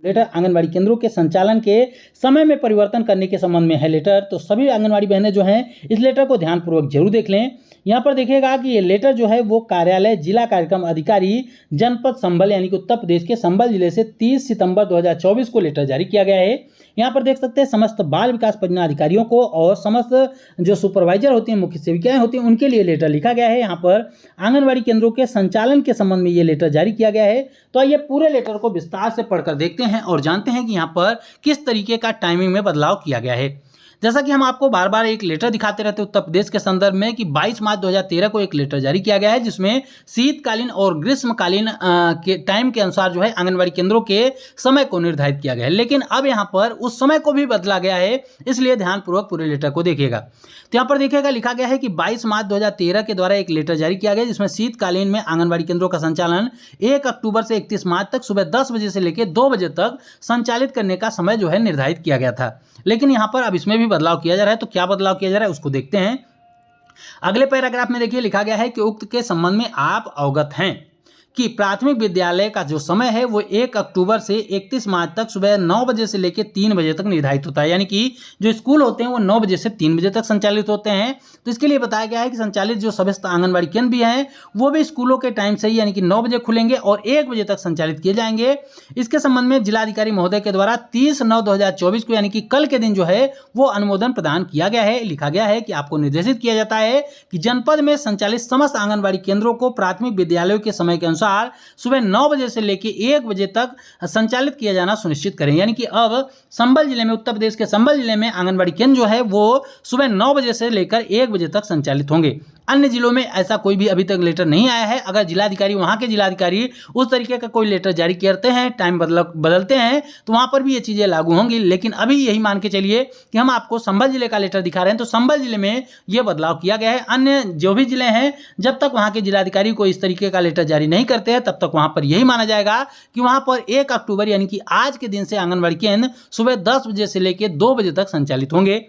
Letter anganwadi केंद्रों के संचालन के समय में परिवर्तन करने के संबंध में है लेटर। तो सभी आंगनबाड़ी बहनें जो हैं इस लेटर को ध्यानपूर्वक जरूर देख लें। यहाँ पर देखिएगा कि ये लेटर जो है वो कार्यालय जिला कार्यक्रम अधिकारी जनपद संबल यानी कि उत्तर प्रदेश के संबल जिले से 30 सितंबर 2024 को लेटर जारी किया गया है। यहाँ पर देख सकते हैं समस्त बाल विकास परियोजना अधिकारियों को और समस्त जो सुपरवाइजर होते हैं, मुख्य सेविकाएं होती हैं, उनके लिए लेटर लिखा गया है। यहाँ पर आंगनबाड़ी केंद्रों के संचालन के संबंध में ये लेटर जारी किया गया है। तो आइए पूरे लेटर को विस्तार से पढ़कर देखते हैं और जानते हैं कि यहाँ पर किस तरीके का टाइमिंग में बदलाव किया गया है। जैसा कि हम आपको बार बार एक लेटर दिखाते रहते हैं उत्तर प्रदेश के संदर्भ में कि 22 मार्च 2013 को एक लेटर जारी किया गया है, जिसमें शीतकालीन और ग्रीष्मकालीन के टाइम के अनुसार जो है आंगनबाड़ी केंद्रों के समय को निर्धारित किया गया है। लेकिन अब यहाँ पर उस समय को भी बदला गया है, इसलिए ध्यानपूर्वक पूरे लेटर को देखिएगा। तो यहाँ पर देखिएगा लिखा गया है कि 22 मार्च 2013 के द्वारा एक लेटर जारी किया गया, जिसमें शीतकालीन में आंगनबाड़ी केंद्रों का संचालन 1 अक्टूबर से 31 मार्च तक सुबह 10 बजे से लेकर 2 बजे तक संचालित करने का समय जो है निर्धारित किया गया था। लेकिन यहाँ पर अब इसमें भी बदलाव किया जा रहा है। तो क्या बदलाव किया जा रहा है उसको देखते हैं। अगले पैराग्राफ में देखिए लिखा गया है कि उक्त के संबंध में आप अवगत हैं कि प्राथमिक विद्यालय का जो समय है वो 1 अक्टूबर से 31 मार्च तक सुबह 9 बजे से लेकर 3 बजे तक निर्धारित होता है। यानी कि जो स्कूल होते हैं वो 9 बजे से 3 बजे तक संचालित होते हैं। तो इसके लिए बताया गया है कि संचालित जो सभी आंगनबाड़ी केंद्र भी हैं वो भी स्कूलों के टाइम से ही यानी कि 9 बजे खुलेंगे और 1 बजे तक संचालित किए जाएंगे। इसके संबंध में जिलाधिकारी महोदय के द्वारा 30/9/2024 को यानी कि कल के दिन जो है वो अनुमोदन प्रदान किया गया है। लिखा गया है कि आपको निर्देशित किया जाता है कि जनपद में संचालित समस्त आंगनबाड़ी केंद्रों को प्राथमिक विद्यालयों के समय के अनुसार सुबह 9 बजे से लेकर 1 बजे तक संचालित किया जाना सुनिश्चित करें। यानी कि अब संबल जिले में, उत्तर प्रदेश के संबल जिले में आंगनबाड़ी केंद्र जो है वो सुबह 9 बजे से लेकर 1 बजे तक संचालित होंगे। अन्य जिलों में ऐसा कोई भी अभी तक लेटर नहीं आया है। अगर जिलाधिकारी, वहां के जिलाधिकारी उस तरीके का कोई लेटर जारी करते हैं, टाइम बदलते हैं, तो वहां पर भी ये चीजें लागू होंगी। लेकिन अभी यही मान के चलिए कि हम आपको संबल जिले का लेटर दिखा रहे हैं, तो संबल जिले में ये बदलाव किया गया है। अन्य जो भी जिले हैं, जब तक वहां के जिलाधिकारी को इस तरीके का लेटर जारी नहीं करते हैं, तब तक वहां पर यही माना जाएगा कि वहां पर 1 अक्टूबर यानी कि आज के दिन से आंगनबाड़ी केंद्र सुबह 10 बजे से लेकर 2 बजे तक संचालित होंगे।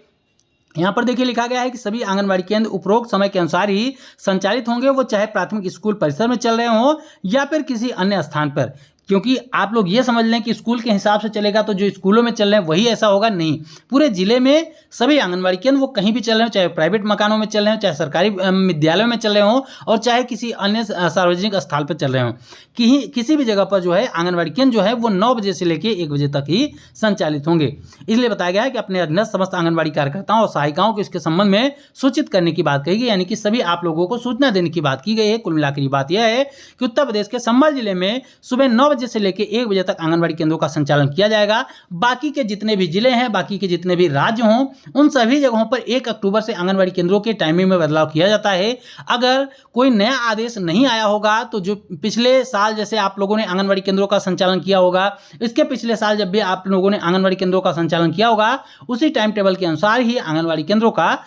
यहाँ पर देखिए लिखा गया है कि सभी आंगनबाड़ी केंद्र उपरोक्त समय के अनुसार ही संचालित होंगे, वो चाहे प्राथमिक स्कूल परिसर में चल रहे हों या फिर किसी अन्य स्थान पर। क्योंकि आप लोग ये समझ लें कि स्कूल के हिसाब से चलेगा तो जो स्कूलों में चल रहे हैं वही ऐसा होगा, नहीं। पूरे जिले में सभी आंगनबाड़ी केंद्र वो कहीं भी चल रहे हो, चाहे प्राइवेट मकानों में चल रहे हो, चाहे सरकारी विद्यालयों में चल रहे हो और चाहे किसी अन्य सार्वजनिक स्थल पर चल रहे हो, किसी भी जगह पर जो है आंगनबाड़ी केंद्र जो है वो 9 बजे से लेकर 1 बजे तक ही संचालित होंगे। इसलिए बताया गया है कि अपने अधीनस्थ समस्त आंगनबाड़ी कार्यकर्ताओं और सहायिकाओं को इसके संबंध में सूचित करने की बात कही गई, यानी कि सभी आप लोगों को सूचना देने की बात की गई है। कुल मिलाकर बात यह है कि उत्तर प्रदेश के संबल जिले में सुबह 9 बजे से लेकर 1 बजे तक आंगनबाड़ी केंद्रों का संचालन किया जाएगा। बाकी के जितने भी जिले हैं, बाकी के जितने भी राज्य हों, उन सभी जगहों पर 1 अक्टूबर से आंगनबाड़ी केंद्रों के टाइमिंग में बदलाव किया जाता है। अगर कोई नया आदेश नहीं आया होगा तो जो पिछले साल जैसे आप लोगों ने आंगनबाड़ी केंद्रों का संचालन किया होगा, इसके पिछले साल जब भी आप लोगों ने आंगनबाड़ी केंद्रों का संचालन किया होगा, उसी टाइम टेबल के अनुसार ही आंगनबाड़ी केंद्रों का